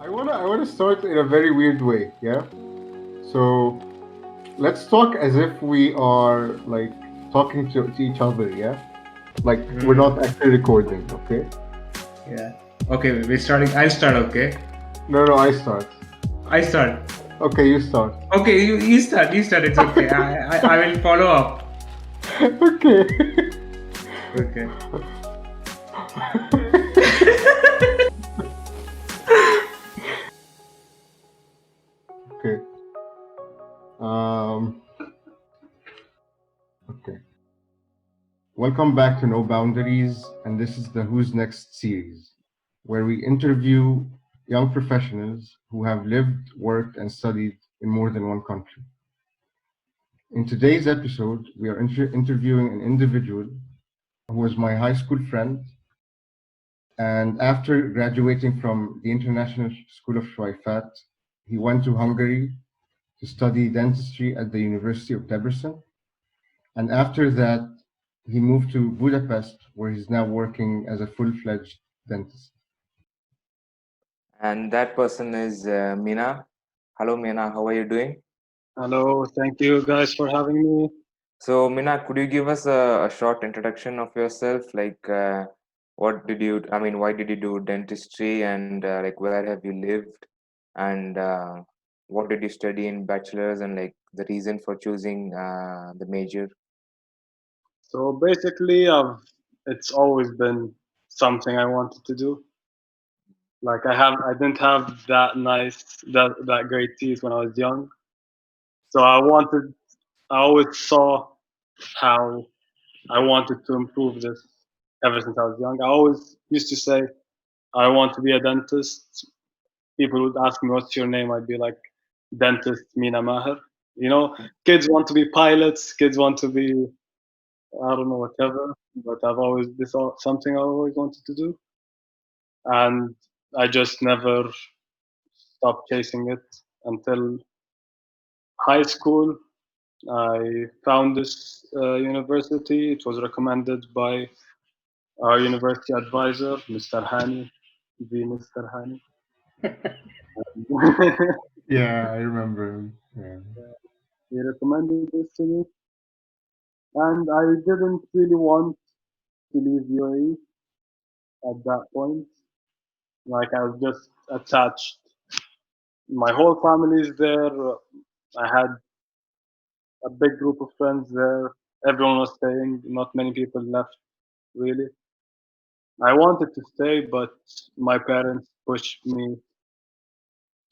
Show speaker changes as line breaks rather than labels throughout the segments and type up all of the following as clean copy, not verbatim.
I wanna start in a very weird way, yeah? So let's talk as if we are like talking to each other, yeah? Like we're
Mm,
not actually recording, okay?
yeah. Okay, we're starting. I'll start. Okay.
No, no, I start.
I start.
Okay, you start.
Okay, you start. You start. It's okay. I will follow up.
Okay.
Okay.
Okay. Um okay. Welcome back to No Boundaries, and this is the Who's Next series, where we interview young professionals who have lived, worked, and studied in more than one country. In today's episode, we are interviewing an individual who was my high school friend, and after graduating from the International School of Schweifat, he went to Hungary to study dentistry at the University of Debrecen, and after that, he moved to Budapest, where he's now working as a full-fledged dentist.
And that person is Mina. Hello, Mina. How are you doing?
Hello, thank you guys for having me.
So, Mina, could you give us a short introduction of yourself? Like, what did you? I mean, why did you do dentistry, and like, where have you lived, and what did you study in bachelor's, and like the reason for choosing the major?
So basically, it's always been something I wanted to do. Like I didn't have that great teeth when I was young, so I always saw how I wanted to improve this ever since I was young. I always used to say I want to be a dentist. People would ask me, "What's your name?" I'd be like, "Dentist Mina Maher." You know, kids want to be pilots. Kids want to be I don't know whatever, but something I always wanted to do, and I just never stopped chasing it until high school. I found this university. It was recommended by our university advisor, Mr. Hani, the Mr. Hani.
Yeah, I remember him. Yeah.
He recommended this to me, and I didn't really want to leave UAE at that point. Like I was just attached. My whole family is there. I had a big group of friends there. Everyone was staying. Not many people left, really. I wanted to stay, but my parents pushed me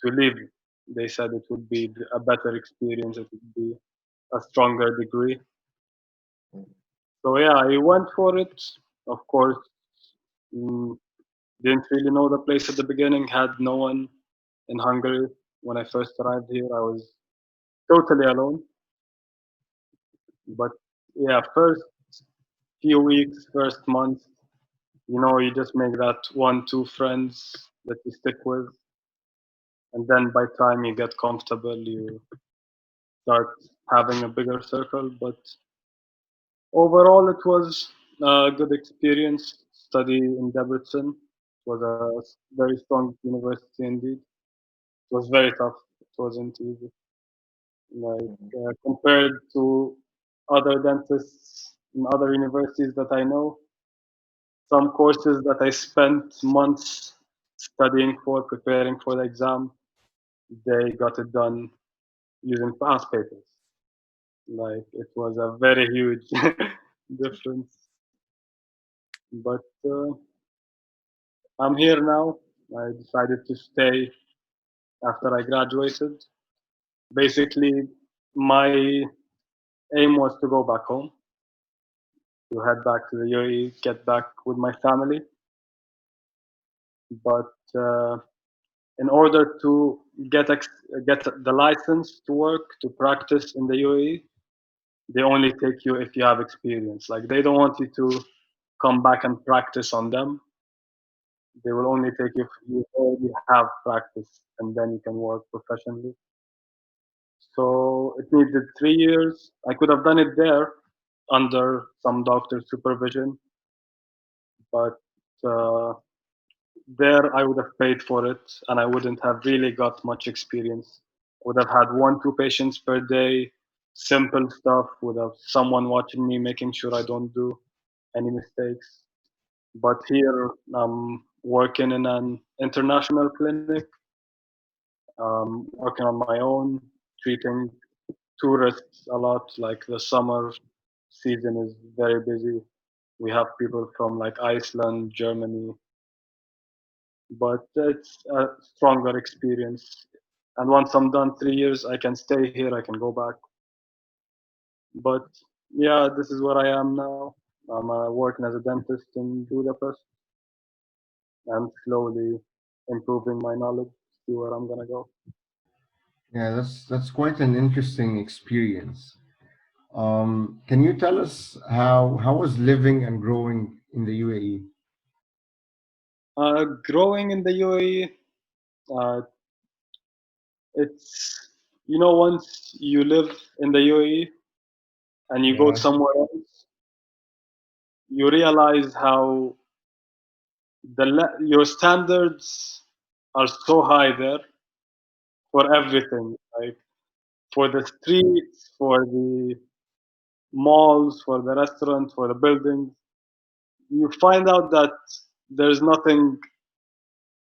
to leave. They said it would be a better experience. It would be a stronger degree. So yeah, I went for it. Of course, mm, didn't really know the place at the beginning. Had no one in Hungary when I first arrived here. I was totally alone. But yeah, first few weeks, first month, you just make that one, two friends that you stick with, and then by time you get comfortable, you start having a bigger circle. But overall, it was a good experience. Study in Debrecen. It was a very strong university indeed. It was very tough. It wasn't easy. Like
Mhm.
compared to other dentists in other universities that I know, some courses that I spent months studying for, preparing for the exam, they got it done using past papers. Like it was a very huge difference. But I'm here now. I decided to stay after I graduated. Basically, my aim was to go back home, to head back to the UAE, get back with my family. But in order to get the license to work, to practice in the UAE, they only take you if you have experience. Like they don't want you to come back and practice on them. They will only take you if you already have practice, and then you can work professionally. So it needed 3 years. I could have done it there under some doctor supervision, but uh, there I would have paid for it, and I wouldn't have really got much experience. I would have had one, two patients per day, simple stuff, would have someone watching me, making sure I don't do any mistakes. But here, I'm working in an international clinic, working on my own, treating tourists a lot. Like the summer season is very busy. We have people from like Iceland, Germany, but it's a stronger experience. And once I'm done 3 years, I can stay here, I can go back. But yeah, this is where I am now. I'm working as a dentist in Budapest and slowly improving my knowledge, see where I'm gonna go.
Yeah, that's quite an interesting experience. Can you tell us how was living and growing in the UAE?
Growing in the UAE, uh, it's once you live in the UAE and you go
Yeah,
somewhere else, you realize how your standards are so high there for everything, like for the streets, for the malls, for the restaurants, for the buildings. You find out that there's nothing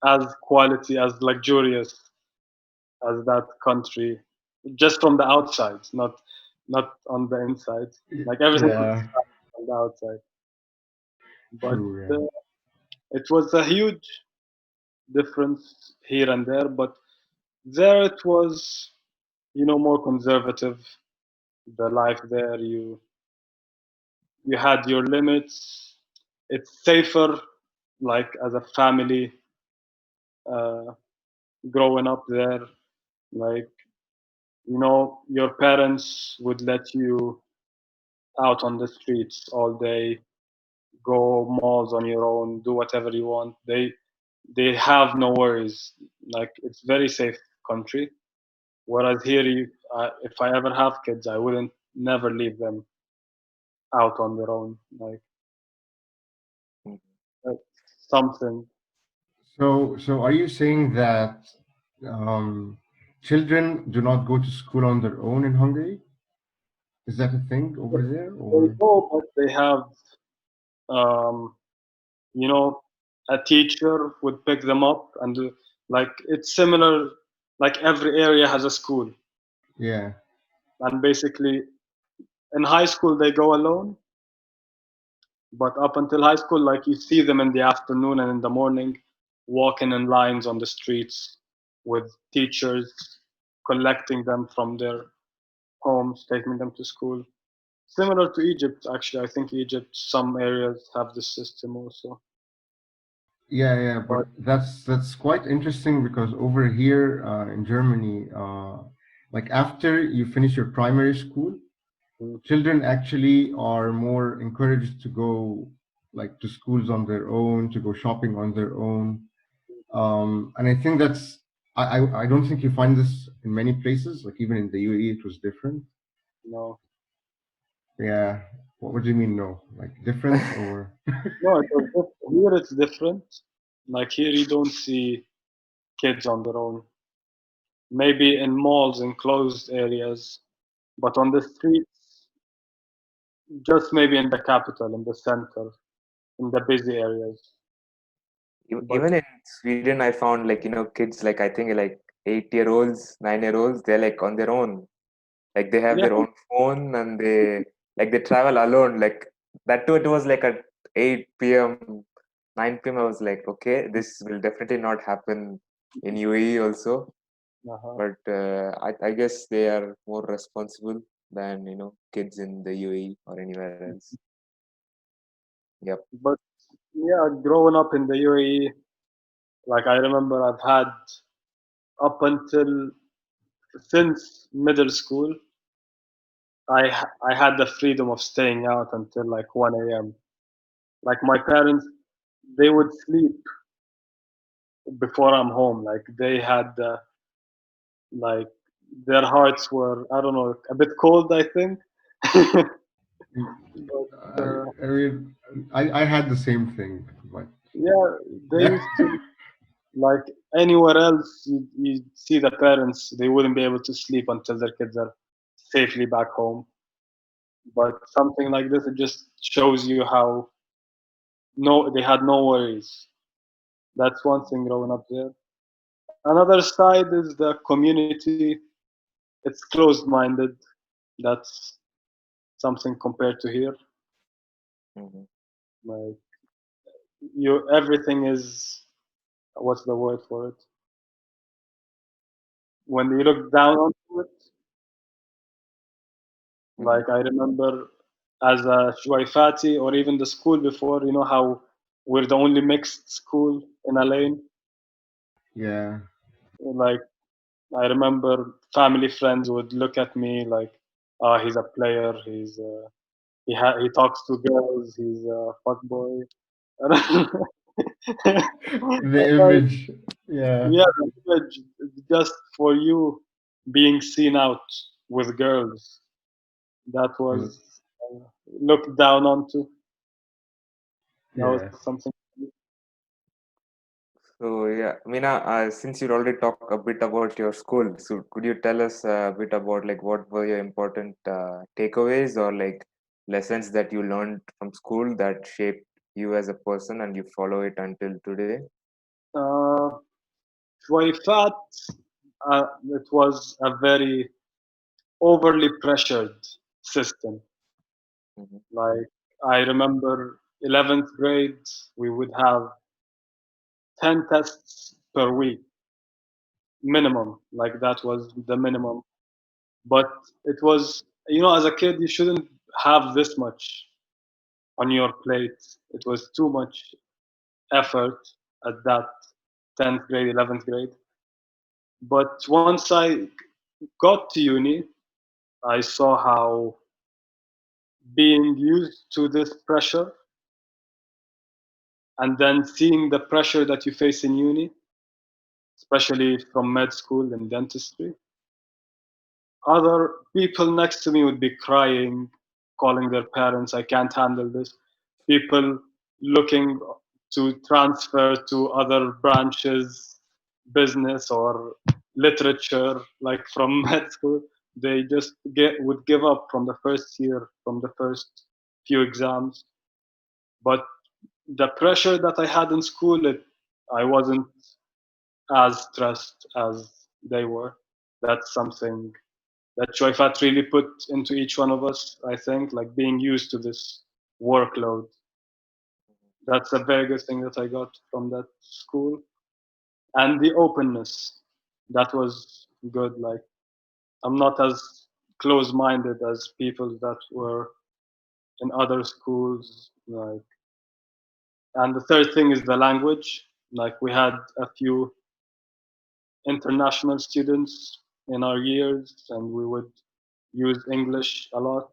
as quality, as luxurious as that country, just from the outside, not on the inside. Like everything looks
yeah,
nice on the outside, but
true. Yeah,
it was a huge difference here and there. But there it was, more conservative. The life there, you had your limits. It's safer, like as a family, uh, growing up there. Like your parents would let you out on the streets all day, go malls on your own, do whatever you want. They have no worries. Like it's very safe country. Whereas here, if I ever have kids, I wouldn't never leave them out on their own. Like that's something.
so are you saying that um, children do not go to school on their own in Hungary? Is that a thing over there,
They
or?
go, but they have, um, you know, a teacher would pick them up and like it's similar. Like every area has a school,
Yeah,
and basically in high school they go alone. But up until high school, like you see them in the afternoon and in the morning, walking in lines on the streets with teachers collecting them from their homes, taking them to school. Similar to Egypt, actually. I think Egypt, some areas have this system also.
yeah, but
But
that's quite interesting because over here in Germany, like after you finish your primary school,
mm,
children actually are more encouraged to go like to schools on their own, to go shopping on their own. And I think that's I don't think you find this in many places. Like even in the UAE, it was different.
no,
Yeah. What do you mean? No, like different or?
no, here it's different. Like here, you don't see kids on their own. Maybe in malls, in closed areas, but on the streets, just maybe in the capital, in the center, in the busy areas. But
Even in Sweden, I found like kids like I think like 8-year-olds, 9-year-olds, they're like on their own. Like they have
yeah,
their own phone and they travel alone. Like that too, it was like at 8 p.m., 9 p.m. I was like, okay, this will definitely not happen in UAE also.
uh-huh.
But I guess they are more responsible than kids in the UAE or anywhere else. Yep.
But yeah, growing up in the UAE, like I remember, I've had up until since middle school, I had the freedom of staying out until like 1 a.m. Like my parents, they would sleep before I'm home. Like they had like their hearts were, I don't know, a bit cold, I think. But
I, I mean, I had the same thing, but
yeah, they
yeah.
used to. Like anywhere else, you see the parents, they wouldn't be able to sleep until their kids are safely back home. But something like this, it just shows you how they had no worries. That's one thing growing up there. Another side is the community. It's closed-minded. That's something compared to here.
Mhm.
Like everything is, what's the word for it? When you look down onto it,
Mhm.
like I remember as a Shuaifati or even the school before, you know how we're the only mixed school in a lane.
Yeah.
Like I remember family friends would look at me like, "Ah, he's a player. He talks to girls. He's a fuckboy."
The image. Yeah.
Yeah, the image just for you being seen out with girls. That
Was
was looked down onto. That was
yeah.
something.
So yeah, Mina, since you already talked a bit about your school, so could you tell us a bit about like what were your important takeaways or like lessons that you learned from school that shaped you as a person and you follow it until today?
Uh, Shuaifat, it was a very overly pressured system.
Mhm.
Like I remember 11th grade, we would have 10 tests per week minimum. Like that was the minimum. But it was, as a kid, you shouldn't have this much on your plate. It was too much effort at that 10th grade, 11th grade. But once I got to uni, I saw how being used to this pressure and then seeing the pressure that you face in uni, especially from med school and dentistry, other people next to me would be crying, calling their parents, I can't handle this. People looking to transfer to other branches, business or literature, like from med school. They just would give up from the first year, from the first few exams. But the pressure that I had in school, I wasn't as stressed as they were. That's something that Choifat really put into each one of us, I think, like being used to this workload. That's a very good thing that I got from that school. And the openness, that was good. Like, I'm not as close minded as people that were in other schools. Like, and the third thing is the language. Like, we had a few international students in our years, and we would use English a lot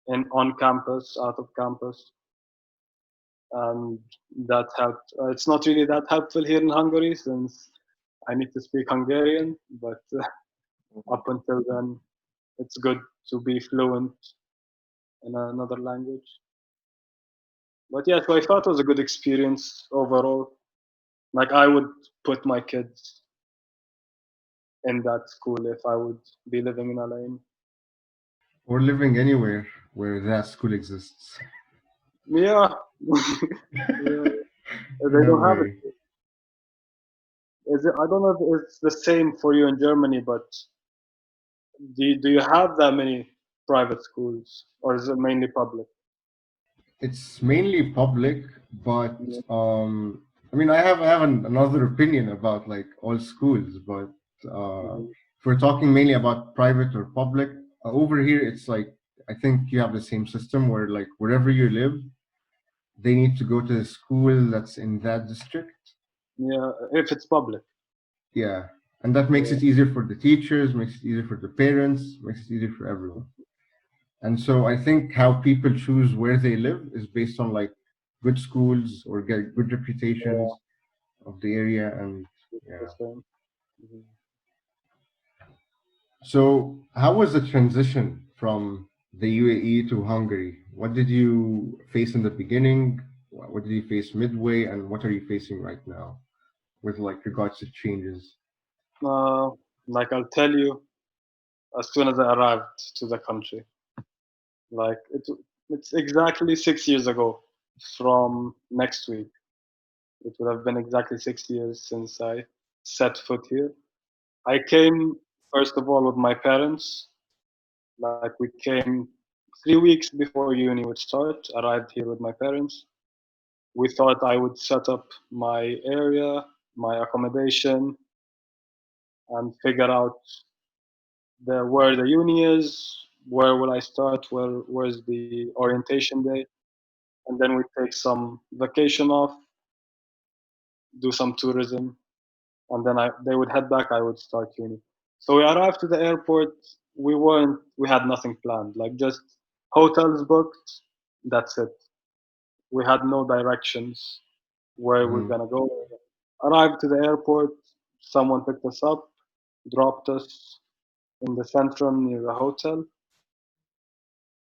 in on campus, out of campus, and that helped. It's not really that helpful here in Hungary since I need to speak Hungarian, but
Mhm.
up until then, it's good to be fluent in another language. But yeah, so I thought it was a good experience overall. Like I would put my kids in that school if I would be living in Alain.
Or living anywhere where that school exists.
Yeah, yeah. They
In
don't have
Hungary.
it. Is it? I don't know if it's the same for you in Germany, but do you have that many private schools, or is it mainly public?
It's mainly public, but
Yeah.
I mean, I have another opinion about like all schools, but
Mhm.
if we're talking mainly about private or public, over here it's like I think you have the same system where like wherever you live, they need to go to the school that's in that district.
Yeah, if it's public.
Yeah, and that makes
Yeah,
it easier for the teachers, makes it easier for the parents, makes it easier for everyone. And so I think how people choose where they live is based on like good schools or get good
yeah,
reputations of the area. And
it's the
yeah.
same. Mhm.
So how was the transition from the UAE to Hungary? What did you face in the beginning? What did you face midway? And what are you facing right now? with like regards to changes?
Uh, like I'll tell you as soon as I arrived to the country. Like it's exactly 6 years ago from next week. It would have been exactly 6 years since I set foot here. I came first of all with my parents. Like we came 3 weeks before uni would start. Arrived here with my parents. We thought I would set up my area, my accommodation, and figure out where the uni is, where will I start, where's the orientation day, and then we take some vacation off, do some tourism, and then they would head back. I would start uni. So we arrived to the airport. We had nothing planned, like just hotels booked. That's it. We had no directions where we're
Mm-hmm.
gonna go. Arrived to the airport. Someone picked us up, dropped us in the centrum near the hotel,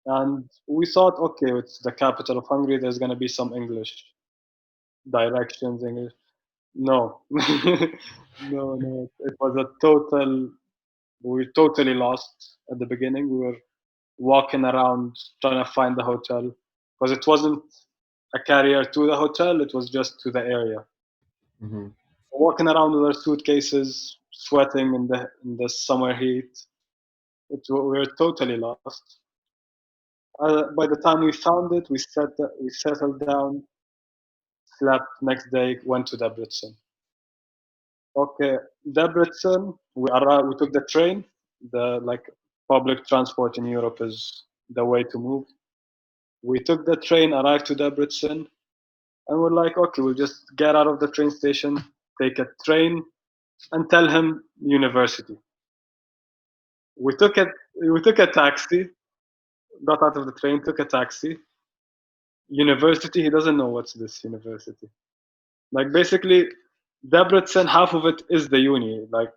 and we thought, okay, it's the capital of Hungary. There's gonna be some English directions, English. No, no. It was a total. We were totally lost at the beginning. We were walking around trying to find the hotel because it wasn't a carrier to the hotel. It was just to the area.
Mm-hmm.
Walking around with our suitcases, sweating in the summer heat. We were totally lost. By the time we found it, we settled down, slept. Next day, went to Debrecen. Okay, Debrecen. We arrived. We took the train. The like public transport in Europe is the way to move. We took the train, arrived to Debrecen, and we're like, okay, we'll just get out of the train station, take a train, and tell him university. We took it. We took a taxi. Got out of the train, took a taxi. University. He doesn't know what's this university. Like basically, Debrecen, half of it is the uni. Like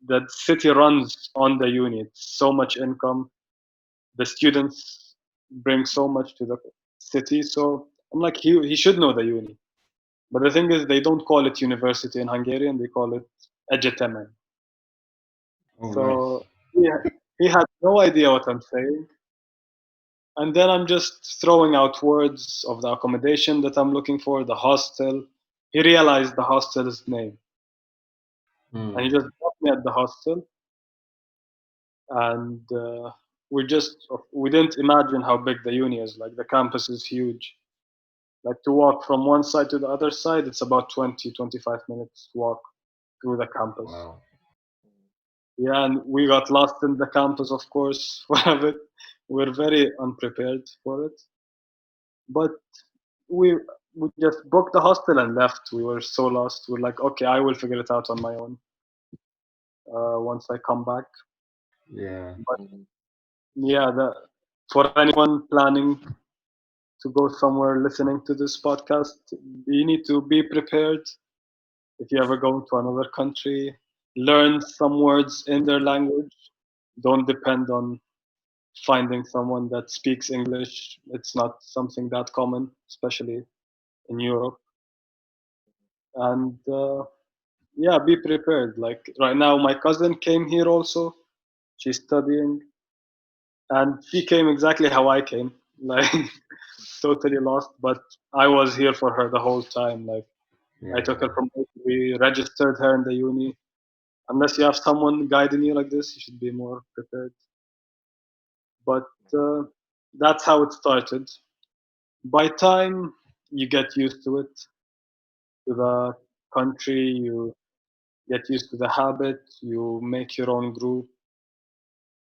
that city runs on the uni. It's so much income. The students bring so much to the city. So I'm like, he should know the uni. But the thing is, they don't call it university in Hungarian. They call it egyetemen.
Oh, nice.
So yeah, he had no idea what I'm saying. And then I'm just throwing out words of the accommodation that I'm looking for, the hostel. He realized the hostel's name, and he
Mm.
just dropped me at the hostel. And we didn't imagine how big the uni is. Like the campus is huge. Like to walk from one side to the other side, it's about 20-25 minutes walk through the campus.
Wow.
Yeah, and we got lost in the campus, of course, for a bit. We're very unprepared for it. But we we just booked the hostel and left. We were so lost. We're like, okay, I will figure it out on my own once I come back.
Yeah.
But
Mhm.
yeah, for anyone planning to go somewhere listening to this podcast, you need to be prepared. If you ever go to another country, learn some words in their language. Don't depend on finding someone that speaks English. It's not something that common, especially in Europe. And yeah, be prepared. Like right now, my cousin came here also. She's studying, and she came exactly how I came, like totally lost. But I was here for her the whole time. Like I took her
Yeah.
from we registered her in the uni. Unless you have someone guiding you like this, you should be more prepared. But uh, that's how it started. By time you get used to it, to the country, you get used to the habit, you make your own group,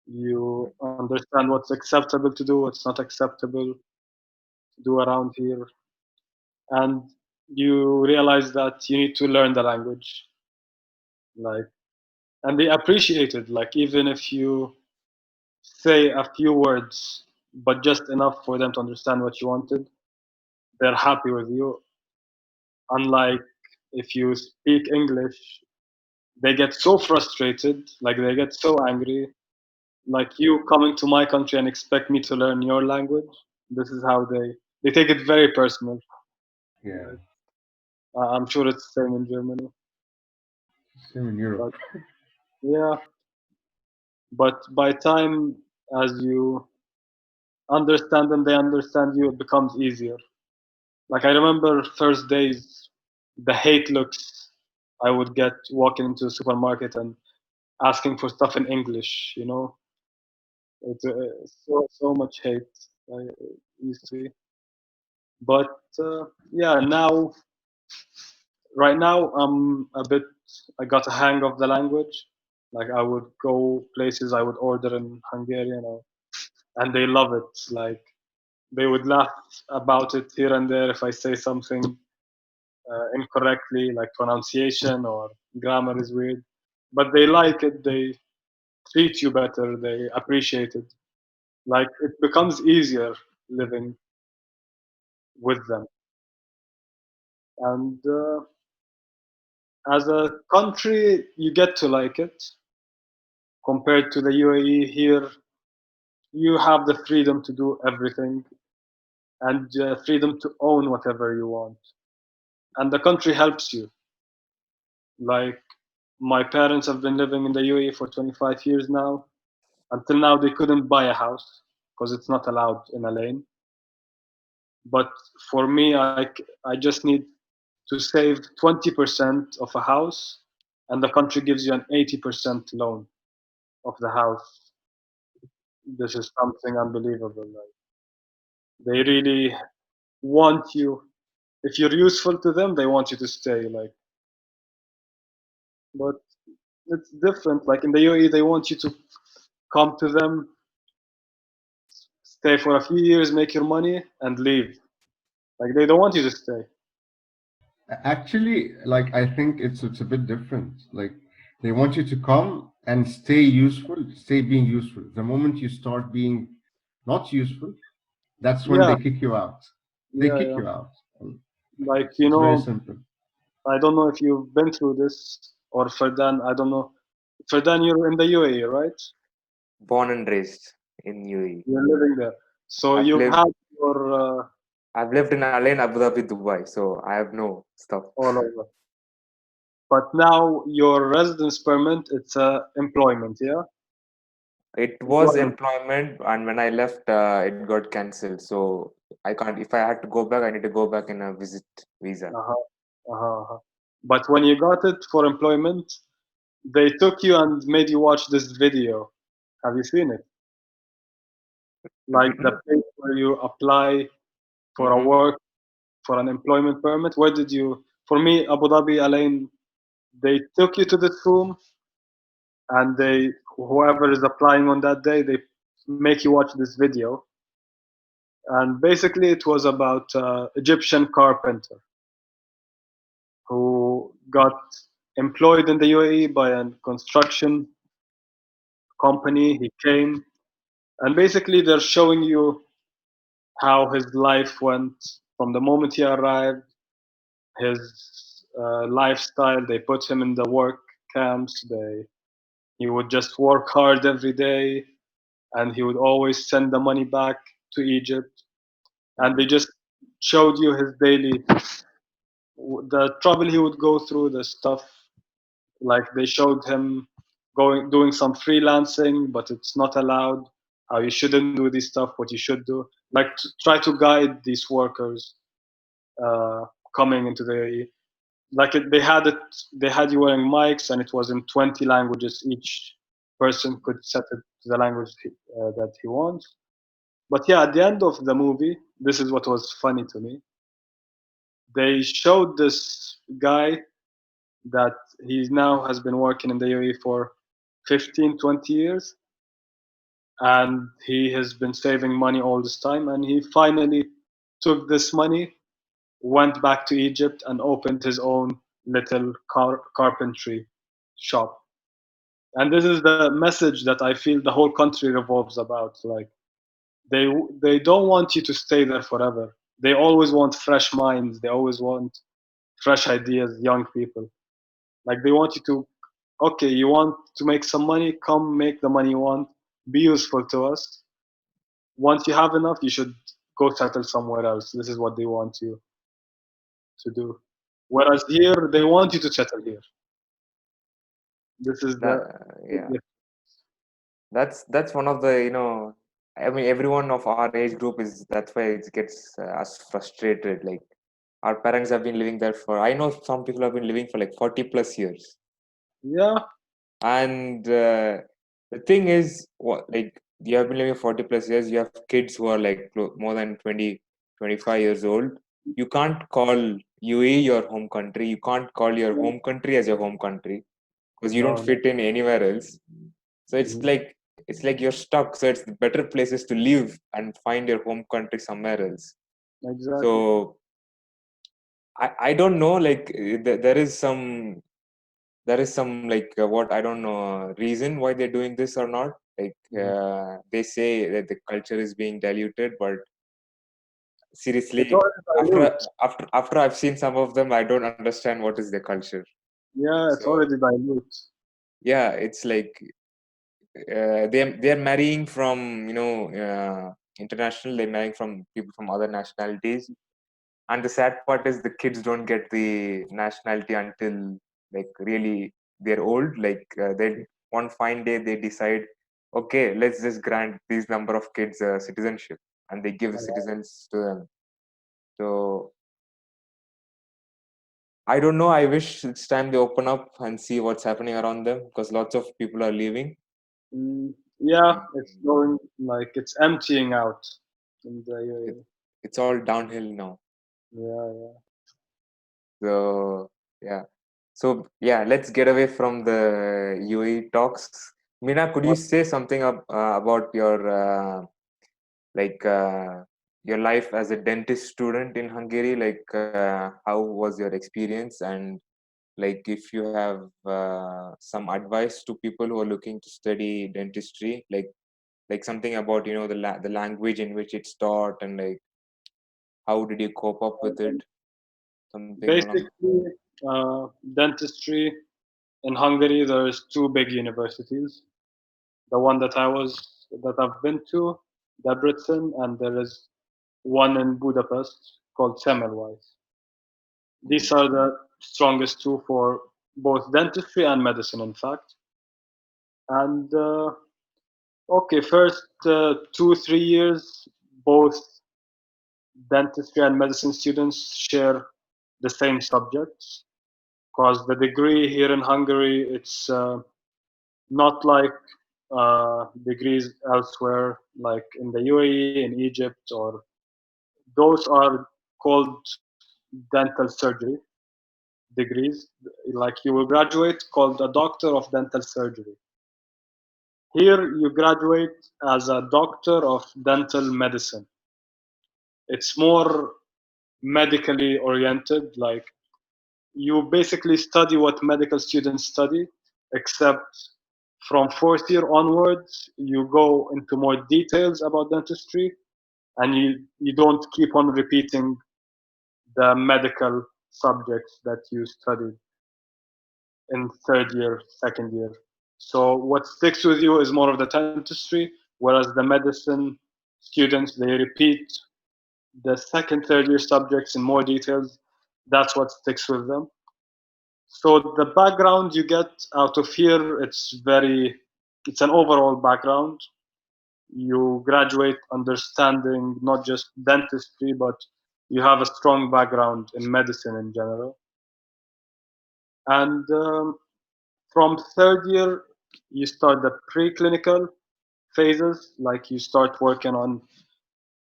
you understand what's acceptable to do, what's not acceptable to do around here, and you realize that you need to learn the language. Like, and they appreciate it. Like, even if you say a few words, but just enough for them to understand what you wanted, they're happy with you. Unlike if you speak English, they get so frustrated, like they get so angry. Like you coming to my country and expect me to learn your language. This is how they take it very personal.
Yeah.
Like, I'm sure it's the same in Germany.
Same in Europe.
But yeah, but by time as you understand them, they understand you, it becomes easier. Like I remember first days, the hate looks I would get walking into a supermarket and asking for stuff in English. It's so much hate I used to. But yeah, now right now I'm a bit. I got a hang of the language. Like I would go places, I would order in Hungarian, and they love it. Like they would laugh about it here and there if I say something incorrectly, like pronunciation or grammar is weird. But they like it. They treat you better. They appreciate it. Like it becomes easier living with them. And as a country, you get to like it. Compared to the UAE, here you have the freedom to do everything and freedom to own whatever you want. And the country helps you. Like my parents have been living in the UAE for 25 years now. Until now, they couldn't buy a house because it's not allowed in a lane. But for me, I just need to save 20% of a house, and the country gives you an 80% loan of the house. This is something unbelievable. Like they really want you. If you're useful to them, they want you to stay. Like, but it's different. Like in the UAE, they want you to come to them, stay for a few years, make your money, and leave. Like they don't want you to stay.
Actually, like I think it's a bit different. Like they want you to come and stay useful, stay being useful. The moment you start being not useful, that's when
Yeah,
they kick you out. They
yeah,
kick
yeah.
you out. And
Like
it's very simple.
I don't know if you've been through this or Ferdan. I don't know. Ferdan, you're in the UAE, right?
Born and raised in UAE.
You're living there, so
I've
you've
lived
had your
I've lived in Al Ain, Abu Dhabi, Dubai, so I have no stuff.
all over. But now your residence permit, it's employment, yeah?
It was
Employment.
employment, and when I left, it got cancelled. So I can't. If I had to go back, I need to go back in a visit visa.
Uh-huh, uh-huh. But when you got it for employment, they took you and made you watch this video. Have you seen it? Like the
Mm-hmm.
place where you apply for a
Mm-hmm.
work, for an employment permit. Where did you? For me, Abu Dhabi, Alain, they took you to this room and they, whoever is applying on that day, they make you watch this video. And basically, it was about Egyptian carpenter who got employed in the UAE by a construction company. He came, and basically, they're showing you how his life went from the moment he arrived, his lifestyle. They put him in the work camps. He would just work hard every day, and he would always send the money back to Egypt. And they just showed you his daily, the trouble he would go through, the stuff. Like they showed him doing some freelancing, but it's not allowed. How you shouldn't do this stuff, what you should do. Like try to guide these workers uh, coming into the, like they had you wearing mics, and it was in 20 languages. Each person could set it to the language that he wants. But yeah, at the end of the movie, this is what was funny to me. They showed this guy that he now has been working in the UAE for 15, 20 years, and he has been saving money all this time, and he finally took this money, went back to Egypt, and opened his own little carpentry shop. And this is the message that I feel the whole country revolves about. Like they they don't want you to stay there forever. They always want fresh minds. They always want fresh ideas, young people. Like they want you to, okay, you want to make some money, come make the money you want, be useful to us. Once you have enough, you should go settle somewhere else. This is what they want you to do. Whereas here, they want you to settle here. This is
That
the big
yeah, that's one of the, I mean, everyone of our age group is, that's why it gets us frustrated. Like our parents have been living there for, I know some people have been living for like 40 plus years.
yeah,
And the thing is, what, like, you have been living 40 plus years, you have kids who are like more than 20, 25 years old. You can't call UAE your home country. You can't call your home country as your home country because you don't
no, no.
fit in anywhere else. So
Mhm.
it's like you're stuck. So it's the better places to live and find your home country somewhere else.
Exactly.
So I don't know, like there is some like what I don't know reason why they're doing this or not. Like
Mhm.
they say that the culture is being diluted, but
It's
seriously,
already dilute.
after I've seen some of them, I don't understand what is their culture.
Yeah, it's
So
already dilute.
yeah, it's like they're marrying from international. They're marrying from people from other nationalities, and the sad part is the kids don't get the nationality until like really they're old. Like they one fine day they decide, okay, let's just grant these number of kids citizenship, and they give the citizens to them. So I don't know. I wish it's time they open up and see what's happening around them because lots of people are leaving.
Yeah,
And
it's going like it's emptying out in the
it,
UAE.
it's all downhill now.
Yeah, yeah.
So yeah. So yeah, let's get away from the UAE talks. Mina, could you
What?
say something about like your life as a dentist student in Hungary? Like how was your experience, and like if you have some advice to people who are looking to study dentistry, like something about the language in which it's taught, and like how did you cope up with it? Something along.
Basically, dentistry in Hungary, there's two big universities. The one that I've been to, Debrecen, and there is one in Budapest called Semmelweis. These are the strongest two for both dentistry and medicine, in fact. And okay, first 2 3 years, both dentistry and medicine students share the same subjects because the degree here in Hungary it's not like degrees elsewhere, like in the UAE, in Egypt, or those are called dental surgery degrees. Like you will graduate called a doctor of dental surgery. Here you graduate as a doctor of dental medicine. It's more medically oriented. Like you basically study what medical students study, except from fourth year onwards, you go into more details about dentistry, and you don't keep on repeating the medical subjects that you studied in third year, second year. So what sticks with you is more of the dentistry, whereas the medicine students they repeat the second, third year subjects in more details. That's what sticks with them. So the background you get out of here, it's an overall background. You graduate understanding not just dentistry, but you have a strong background in medicine in general. And from third year, you start the preclinical phases, like you start working on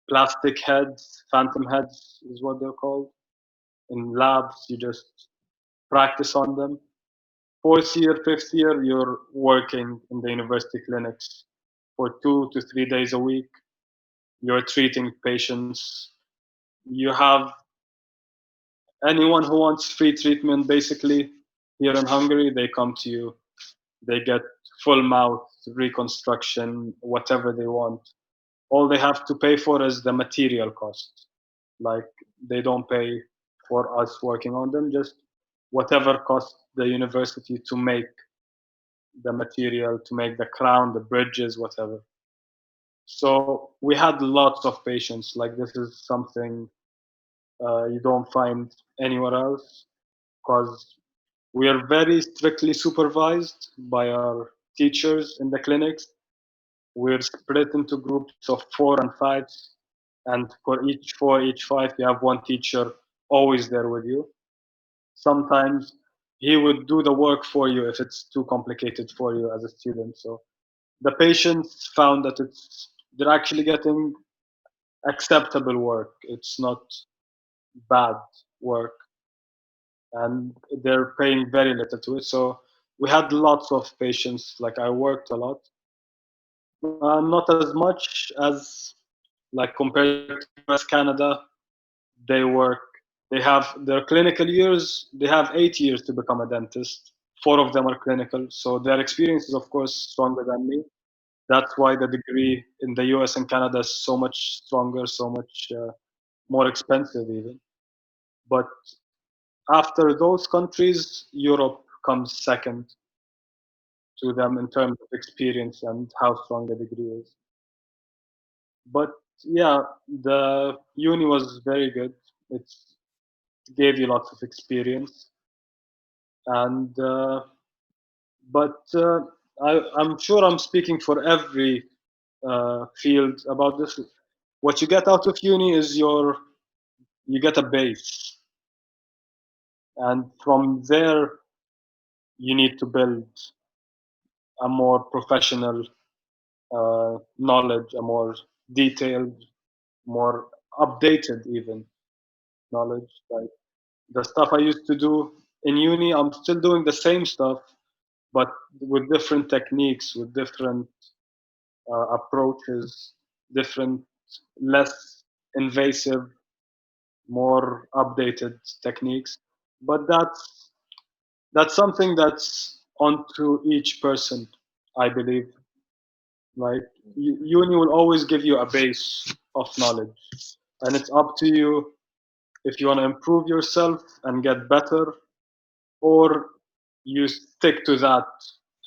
plastic heads, phantom heads is what they're called. In labs, you just practice on them. Fourth year, fifth year, you're working in the university clinics for 2 to 3 days a week. You're treating patients. You have anyone who wants free treatment, basically, here in Hungary, they come to you. They get full mouth reconstruction, whatever they want. All they have to pay for is the material cost. Like they don't pay for us working on them, just whatever cost the university to make the material, to make the crown, the bridges, whatever. So we had lots of patients. Like this is something you don't find anywhere else because We are very strictly supervised by our teachers in the clinics. We're split into groups of 4 and 5s, and for each 4, each 5, you have one teacher always there with you. Sometimes he would do the work for you if it's too complicated for you as a student. So the patients found that they're actually getting acceptable work. It's not bad work, and they're paying very little to it. So we had lots of patients. Like I worked a lot, not as much as like compared to US, Canada. They work. They have their clinical years. They have 8 years to become a dentist. 4 of them are clinical, so their experience is of course stronger than me. That's why the degree in the US and Canada is so much stronger, so much more expensive even. But after those countries, Europe comes second to them in terms of experience and how strong the degree is. But yeah, the uni was very good. It gave you lots of experience, and but I'm sure I'm speaking for every field about this. What you get out of uni is you get a base, and from there you need to build a more professional knowledge, a more detailed, more updated even knowledge. Like the stuff I used to do in uni, I'm still doing the same stuff, but with different techniques, with different approaches, different, less invasive, more updated techniques. But that's something that's onto each person, I believe. Like uni will always give you a base of knowledge, and it's up to you if you want to improve yourself and get better, or you stick to that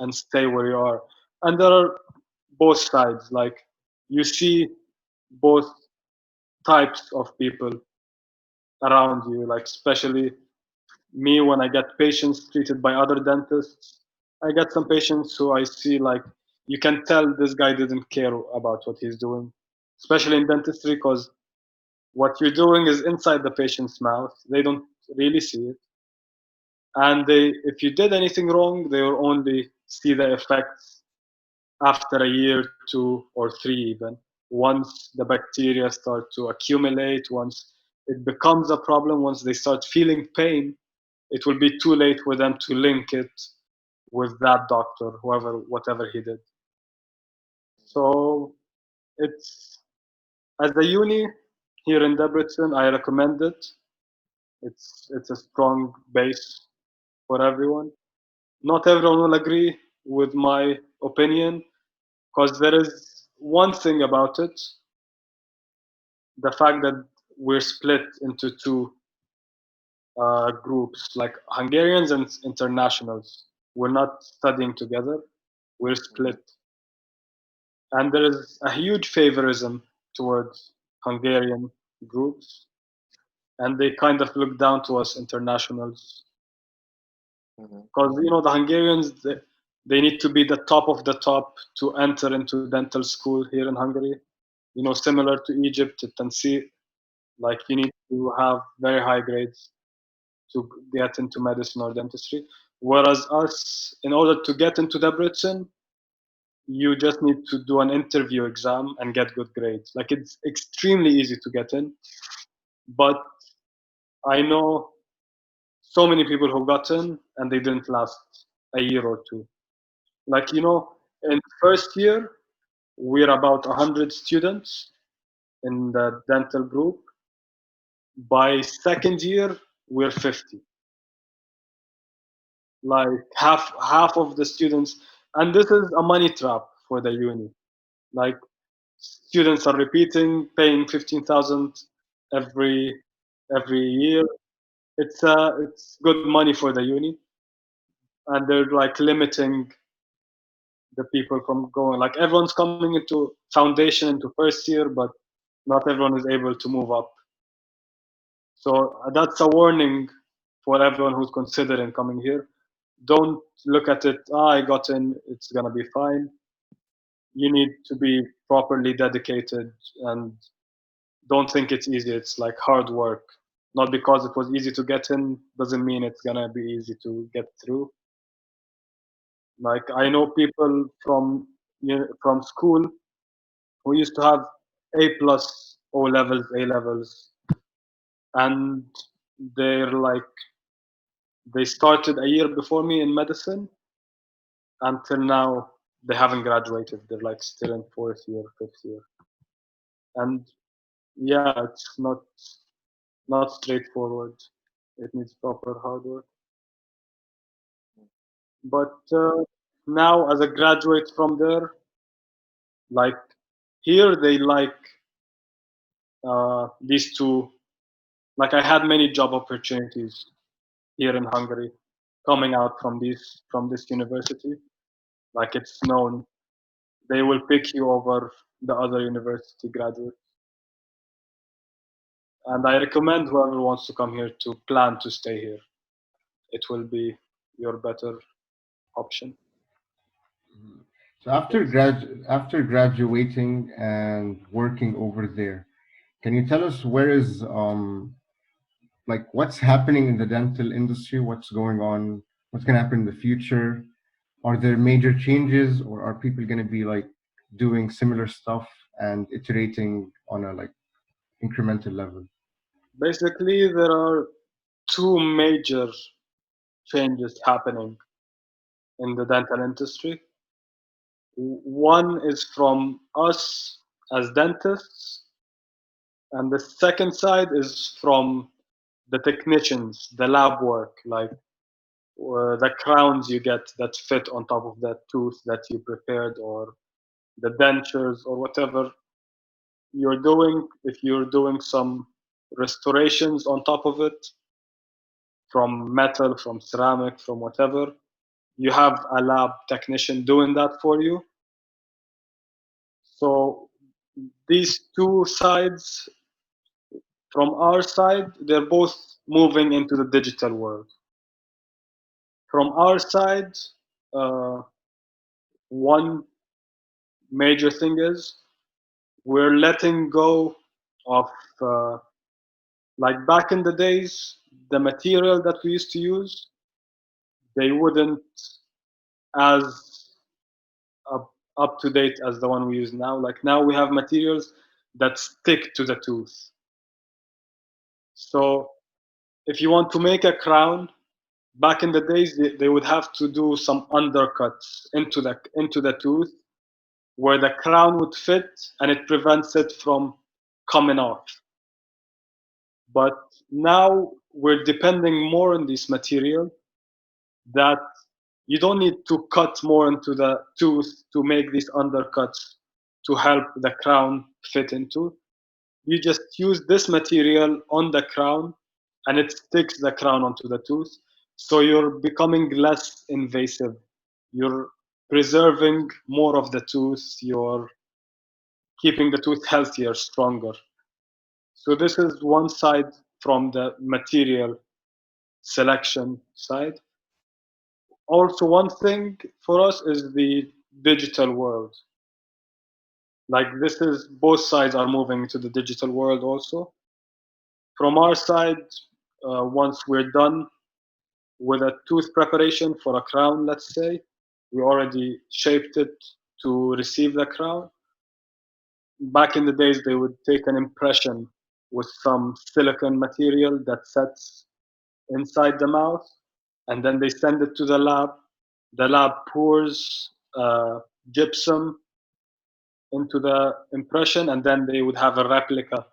and stay where you are. And there are both sides. Like you see both types of people around you. Like especially me, when I get patients treated by other dentists, I get some patients who I see like you can tell this guy didn't care about what he's doing, especially in dentistry, because what you're doing is inside the patient's mouth. They don't really see it, and if you did anything wrong, they will only see the effects after a year, 2 or 3 even. Once the bacteria start to accumulate, once it becomes a problem, once they start feeling pain, it will be too late for them to link it with that doctor, whoever, whatever he did. So it's, as the uni here in Debrecen, I recommend it. It's a strong base for everyone. Not everyone will agree with my opinion, because there is one thing about it: the fact that we're split into two groups, like Hungarians and internationals. We're not studying together, we're split. And there is a huge favorism towards Hungarian groups, and they kind of look down to us internationals. Because, you know, the Hungarians, they need to be the top of the top to enter into dental school here in Hungary. You know, similar to Egypt, Tansi, like you need to have very high grades to get into medicine or dentistry. Whereas us, in order to get into Debrecen, you just need to do an interview exam and get good grades. Like it's extremely easy to get in, but I know so many people who got in and they didn't last a year or two. Like, you know, in first year, we're about 100 students in the dental group. By second year, we're 50. Like half of the students, and this is a money trap for the uni. Like students are repeating, paying 15,000 every every year. It's good money for the uni, and they're like limiting the people from going. Like everyone's coming into foundation into first year, but not everyone is able to move up. So that's a warning for everyone who's considering coming here. Don't look at it, I got in, it's gonna be fine. You need to be properly dedicated, and don't think it's easy. It's like hard work. Not because it was easy to get in doesn't mean it's gonna be easy to get through. Like I know people from school who used to have A plus O levels, A levels, and they're like they started a year before me in medicine. Until now, they haven't graduated. They're like still in fourth year, fifth year, and yeah, it's not straightforward. It needs proper hard work. But now, as a graduate from there, like here, they like these two. Like I had many job opportunities here in Hungary, coming out from this university. Like it's known, they will pick you over the other university graduates. And I recommend whoever wants to come here to plan to stay here. It will be your better option.
So after graduating and working over there, can you tell us where is like what's happening in the dental industry? What's going on? What's going to happen in the future? Are there major changes, or are people going to be like doing similar stuff and iterating on a like incremental level?
Basically, there are two major changes happening in the dental industry. One is from us as dentists, and the second side is from the technicians, the lab work, like the crowns you get that fit on top of that tooth that you prepared, or the dentures, or whatever you're doing. If you're doing some restorations on top of it, from metal, from ceramic, from whatever, you have a lab technician doing that for you. So these two sides, from our side, they're both moving into the digital world. From our side, uh, one major thing is we're letting go of, like back in the days, the material that we used to use, they wouldn't as up to date as the one we use now. Like now we have materials that stick to the tooth. So if you want to make a crown, back in the days they would have to do some undercuts into the tooth where the crown would fit, and it prevents it from coming off. But now we're depending more on this material that you don't need to cut more into the tooth to make these undercuts to help the crown fit into. You just use this material on the crown and it sticks the crown onto the tooth. So you're becoming less invasive. You're preserving more of the tooth. You're keeping the tooth healthier, stronger. So this is one side from the material selection side. Also, one thing for us is the digital world. Like this is both sides are moving to the digital world also. From our side, once we're done with a tooth preparation for a crown, let's say, we already shaped it to receive the crown. Back in the days, they would take an impression with some silicone material that sets inside the mouth, and then they send it to the lab. The lab pours gypsum into the impression, and then they would have a replica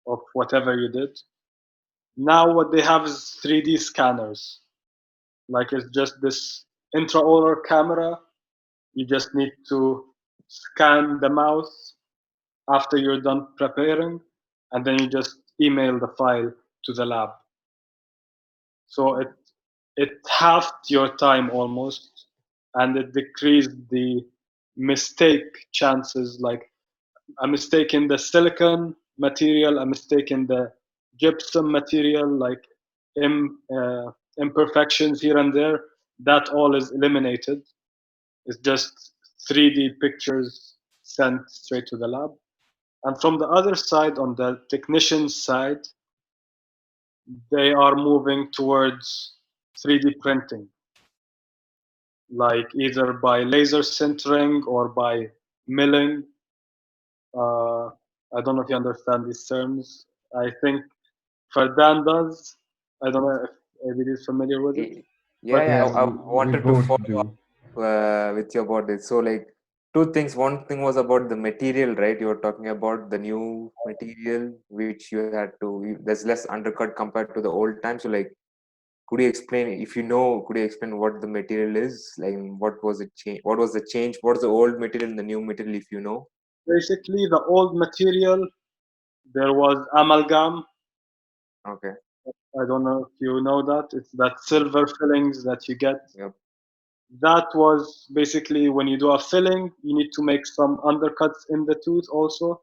of whatever you did. Now what they have is 3D scanners. Like it's just this intraoral camera. You just need to scan the mouth after you're done preparing, and then you just email the file to the lab. So it halved your time almost, and it decreased the mistake chances, like a mistake in the silicon material, a mistake in the gypsum material, like imperfections here and there. that all is eliminated. It's just 3D pictures sent straight to the lab. And from the other side, on the technician's side, they are moving towards 3D printing, like either by laser sintering or by milling. Uh, I don't know if you understand these terms. I think Fardan does. I don't know if everybody is familiar with it.
Y-
But
Yeah, yeah.
Yeah,
I
we
wanted to
both
follow
do.
up with you about this. So, like, two things. One thing was about the material, right? You were talking about the new material, which you had to. There's less undercut compared to the old time. So, like, could you explain, if you know, could you explain what the material is? Like, what was it change? What was the change? What's the old material and the new material, if you know?
basically, the old material, there was amalgam.
Okay.
I don't know if you know that. It's that silver fillings that you get.
Yep.
That was basically when you do a filling, you need to make some undercuts in the tooth also,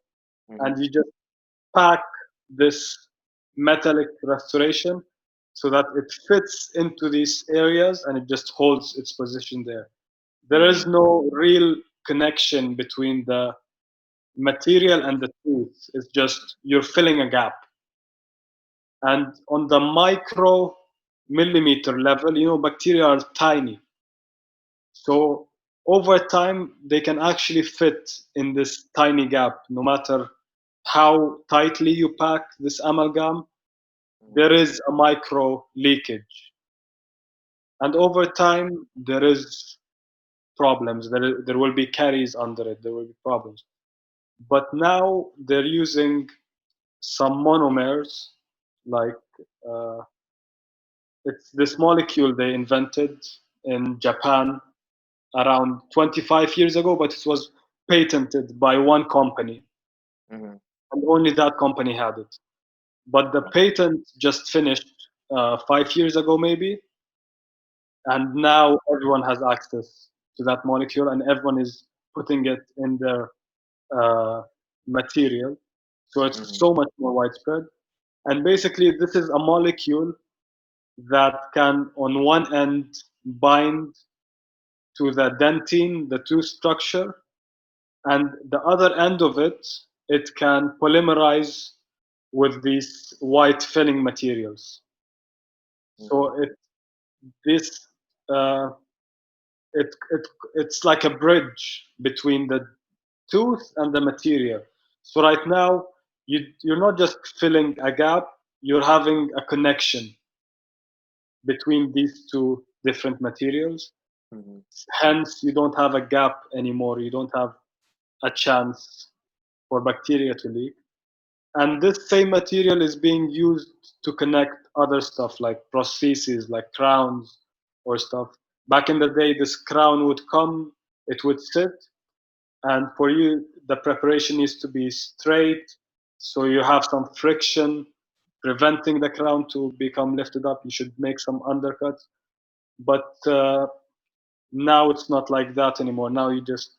Mm-hmm.
and you just pack this metallic restoration so that it fits into these areas and it just holds its position there. There is
Mm-hmm.
no real connection between the material and the tooth. It's just you're filling a gap. And on the micro millimeter level, bacteria are tiny. So over time, they can actually fit in this tiny gap, no matter how tightly you pack this amalgam, there is a micro leakage. And over time, there is problems. There will be caries under it. There will be problems. But now they're using some monomers, like uh, it's this molecule they invented in Japan around 25 years ago, but it was patented by one company,
Mm-hmm.
and only that company had it. But the patent just finished 5 years ago, maybe, and now everyone has access to that molecule, and everyone is putting it in their uh, material. So it's
Mm-hmm.
so much more widespread. And basically, this is a molecule that can, on one end, bind to the dentine, the tooth structure, and the other end of it, it can polymerize with these white filling materials.
Mm-hmm.
So this uh, it's like a bridge between the tooth and the material. So right now, you're not just filling a gap; you're having a connection between these two different materials.
Mm-hmm.
Hence, you don't have a gap anymore. You don't have a chance for bacteria to leak. And this same material is being used to connect other stuff like prostheses, like crowns or stuff. Back in the day, this crown would come, it would sit, and for you, the preparation needs to be straight, so you have some friction preventing the crown to become lifted up. You should make some undercuts, but now it's not like that anymore. Now you just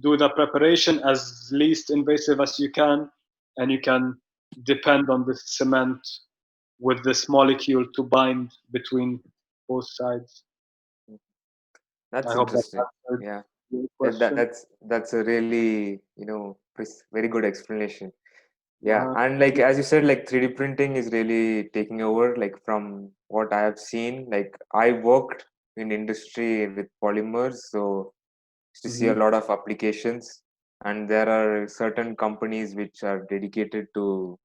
do the preparation as least invasive as you can, and you can depend on the cement with this molecule to bind between both sides.
That's
I hope that
interesting.
answered
Yeah.
your
Yeah,
question.
that's a really, very good explanation. Yeah,
Uh,
and like as you said, like 3D printing is really taking over. Like from what I have seen, like I worked in industry with polymers, so to see a
mhm,
lot of applications, and there are certain companies which are dedicated to.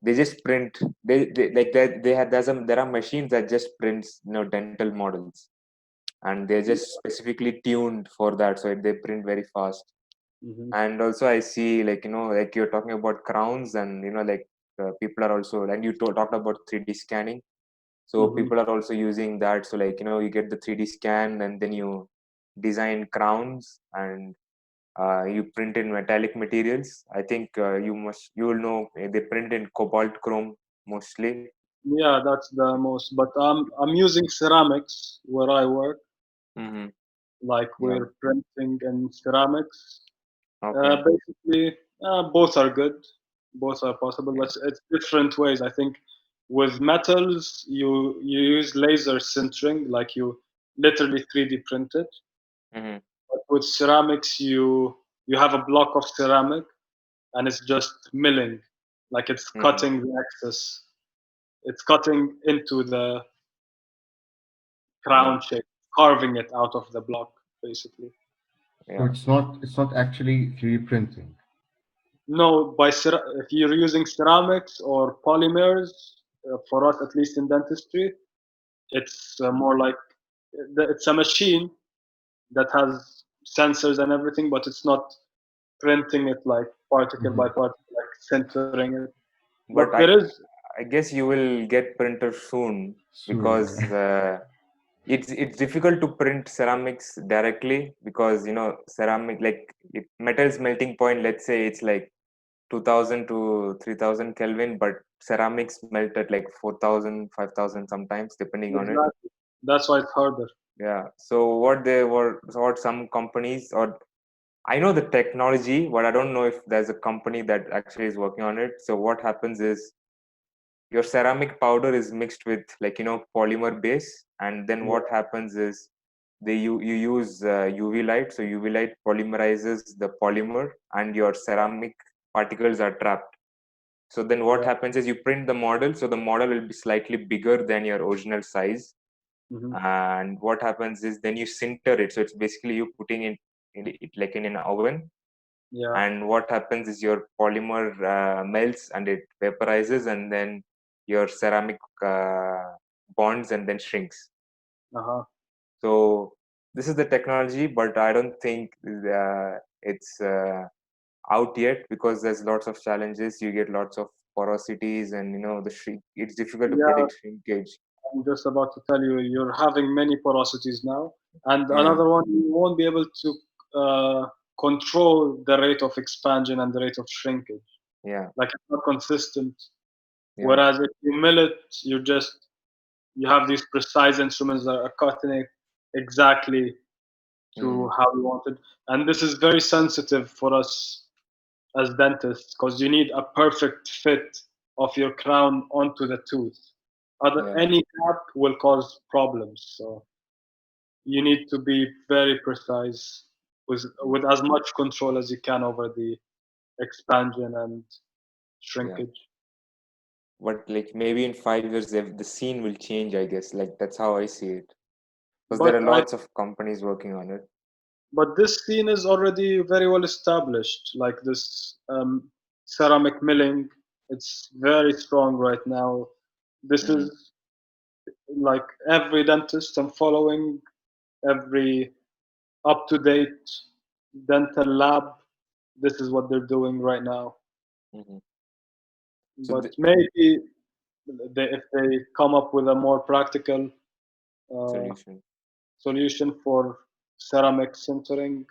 They just print. They have there are machines that just prints dental models, and they're just specifically tuned for that, so they print very fast.
mhm,
And also I see, like like you're talking about crowns, and like people are also, and you talked about 3D scanning, so
mhm.
people are also using that. So like you get the 3D scan, and then you design crowns, and you print in metallic materials. I think you will know, they print in cobalt chrome mostly.
Yeah, that's the most. But I'm using ceramics where I work.
Mm-hmm.
Like
Yeah.
we're printing in ceramics.
Okay.
Basically, both are good. Both are possible, but it's different ways. I think with metals, you use laser sintering, like you literally 3D printed.
Mm-hmm.
But with ceramics, you have a block of ceramic, and it's just milling, like it's
Mm-hmm.
cutting the excess. It's cutting into the
Yeah.
crown shape, carving it out of the block, basically.
So
Yeah.
it's not actually 3D printing.
No, if you're using ceramics or polymers, for us at least in dentistry, it's more like it's a machine that has sensors and everything, but it's not printing it like particle by
Hmm.
particle, like centering it. But
But
there is,
I guess you will get printer soon
Soon,
because
yeah.
it's difficult to print ceramics directly because ceramic like metal's melting point. Let's say it's like 2000 to 3000 Kelvin, but ceramics melt at like 4000, 5000 sometimes, depending on it.
exactly, that's why it's harder.
Yeah. So what some companies, or I know the technology, but I don't know if there's a company that actually is working on it. So what happens is your ceramic powder is mixed with like polymer base, and then
Yeah,
what happens is you use UV light. So UV light polymerizes the polymer, and your ceramic particles are trapped. So then what
yeah.
happens is you print the model, so the model will be slightly bigger than your original size.
Hmm.
And what happens is then you sinter it. So it's basically you putting it like in an oven.
Yeah.
And what happens is your polymer melts and it vaporizes, and then your ceramic bonds and then shrinks.
Uh-huh.
So this is the technology, but I don't think it's out yet because there's lots of challenges. You get lots of porosities, and the shrink. It's difficult to
Yeah,
predict shrinkage.
I'm just about to tell you, you're having many porosities now. And
Yeah,
another one, you won't be able to control the rate of expansion and the rate of shrinkage.
yeah,
Like it's not consistent.
yeah,
Whereas if you mill it, you have these precise instruments that are cutting it exactly to
mm,
how you want it. And this is very sensitive for us as dentists because you need a perfect fit of your crown onto the tooth.
yeah,
Any gap will cause problems. So you need to be very precise
mm,
with as much control as you can over the expansion and
yeah.
shrinkage.
But like maybe in 5 years, the scene will change. I guess like that's how I see it because there
But
are
I
lots of companies working on it.
but this scene is already very well established. Like this ceramic milling, it's very strong right now. This
Hmm.
is like every dentist I'm following, every up to date dental lab, this is what they're doing right now.
Hmm. So
But maybe if they come up with a more practical uh,
solution.
solution for ceramic sintering,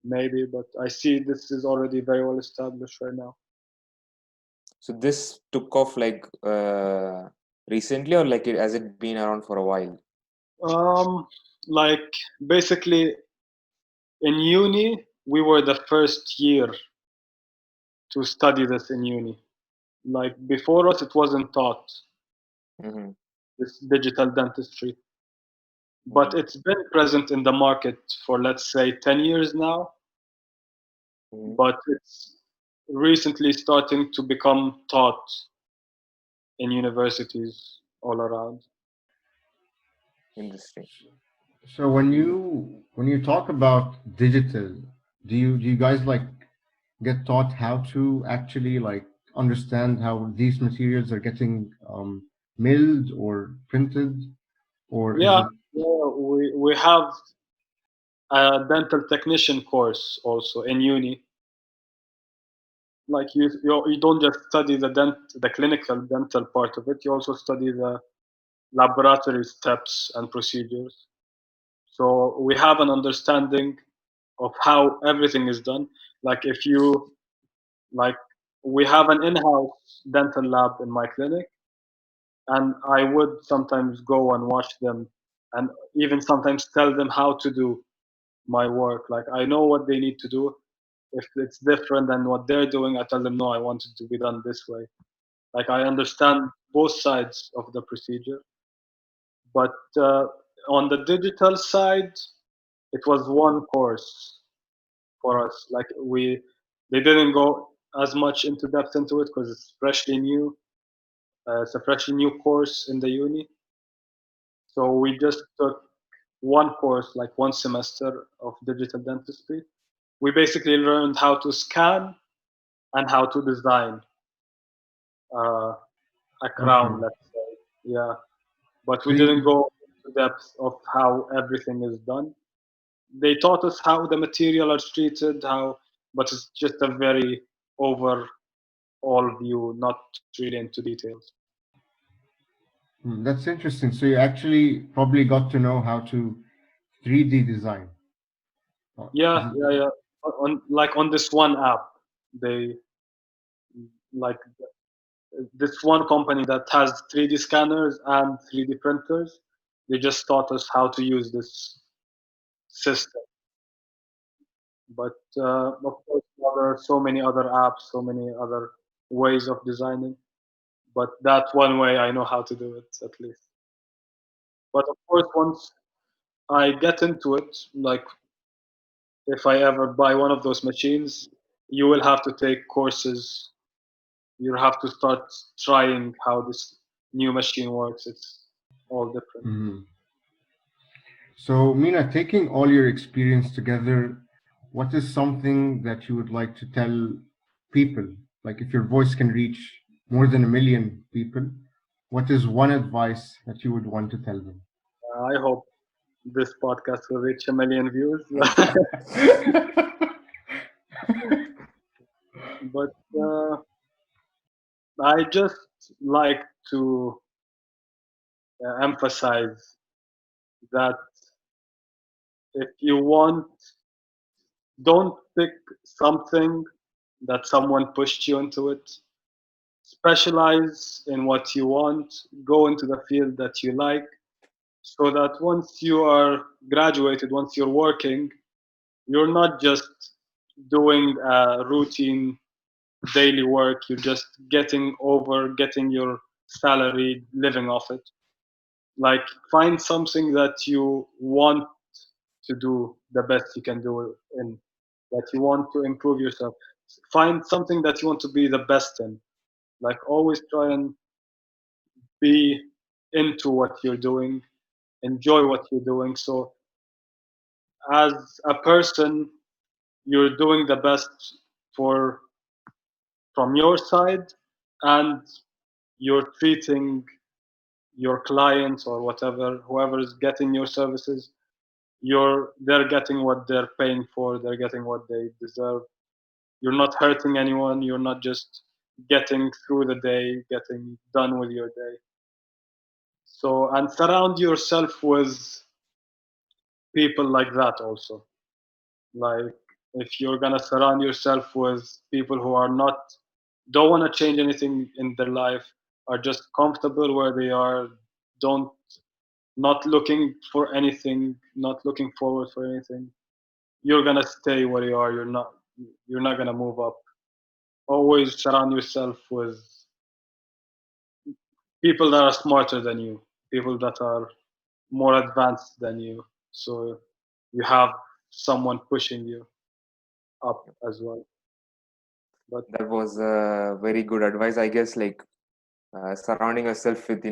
maybe. But I see this is already very well established right now.
So this took off like recently, or like has it been around for a while?
Like basically in uni, we were the first year to study this in uni. Like before us, it wasn't taught,
Hmm.
this digital dentistry, but
Hmm.
it's been present in the market for let's say 10 years now,
Hmm.
but it's recently starting to become taught in universities all around.
Interesting.
So when you talk about digital, do you guys like get taught how to actually like understand how these materials are getting milled or printed, or is
Yeah,
it?
we have a dental technician course also in uni. Like you don't just study the clinical dental part of it, you also study the laboratory steps and procedures. So we have an understanding of how everything is done. Like if you like, we have an in-house dental lab in my clinic, and I would sometimes go and watch them, and even sometimes tell them how to do my work. Like I know what they need to do. If it's different than what they're doing, I tell them no, I want it to be done this way. Like I understand both sides of the procedure, but on the digital side, it was one course for us. Like they didn't go as much into depth into it because it's freshly new. It's a freshly new course in the uni. So we just took one course, like one semester of digital dentistry. We basically learned how to scan and how to design uh, a crown,
Okay.
let's say. Yeah, but we
So
didn't
you,
go into depth of how everything is done. They taught us how the material are treated, how, but it's just a very overall view, not really into details.
that's interesting. So you actually probably got to know how to 3D design. Is
Yeah,
it?
yeah, yeah. On this one app, they like this one company that has 3D scanners and 3D printers. They just taught us how to use this system. But of course, there are so many other apps, so many other ways of designing. But that one way, I know how to do it at least. But of course, once I get into it, like if I ever buy one of those machines, you will have to take courses. You have to start trying how this new machine works. It's all different.
Mhm. So, Mina, taking all your experience together, what is something that you would like to tell people? Like, if your voice can reach more than 1 million people, what is one advice that you would want to tell them?
I hope this podcast will reach 1 million views. But I just like to emphasize that if you want, don't pick something that someone pushed you into it. Specialize in what you want, go into the field that you like, so that once you are graduated, once you're working, you're not just doing a routine daily work, you're just getting your salary, living off it. Like, find something that you want to do the best you can do in, that you want to improve yourself. Find something that you want to be the best in. Like, always try and be into what you're doing, enjoy what you're doing. So as a person, you're doing the best for from your side, and you're treating your clients or whatever, whoever is getting your services, they're getting what they're paying for, they're getting what they deserve. You're not hurting anyone, you're not just getting through the day, getting done with your day. So, and surround yourself with people like that also. Like, if you're gonna surround yourself with people who are not, don't want to change anything in their life, are just comfortable where they are, don't, not looking for anything, not looking forward for anything, you're gonna stay where you are. You're not gonna move up. Always surround yourself with people that are smarter than you, people that are more advanced than you. So you have someone pushing you up as well. But
That was very good advice, I guess. Like surrounding yourself with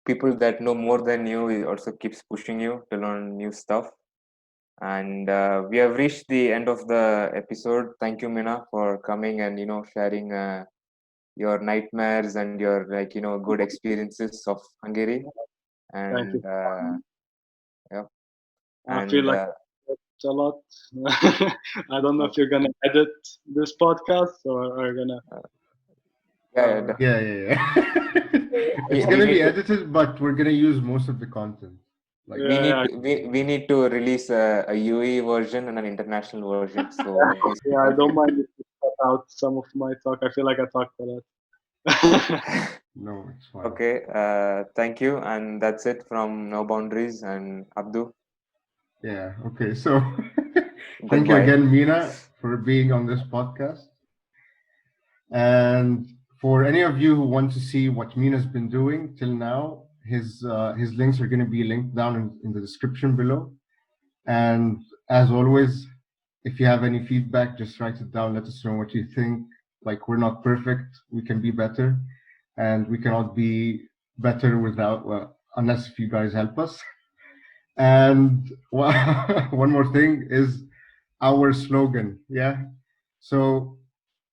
people that know more than you, it also keeps pushing you to learn new stuff. And we have reached the end of the episode. Thank you, Mina, for coming and sharing your nightmares and your good experiences of Hungary.
thank you.
And yeah,
I feel
and
like it's a lot. I don't know if you're gonna edit this podcast or are gonna.
uh, yeah, yeah,
Uh,
Yeah, yeah, yeah. It's
we
gonna be
need to
edited, but we're gonna use most of the content. Like,
we need
yeah,
to, we need to release a UE version and an international version. So please
yeah. I don't mind if you cut out some of my talk. I feel like I talked a lot.
no, it's fine.
okay. Thank you, and that's it from No Boundaries and Abdu.
Yeah, okay. So, thank you
Goodbye.
again, Mina, for being on this podcast. And for any of you who want to see what Mina's been doing till now, His links are going to be linked down in the description below. And as always, if you have any feedback, just write it down. Let us know what you think. Like, we're not perfect. We can be better, and we cannot be better without unless if you guys help us. And one more thing is our slogan. Yeah. So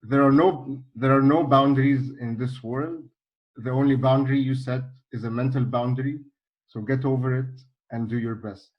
there are no boundaries in this world. The only boundary you set is a mental boundary. So get over it and do your best.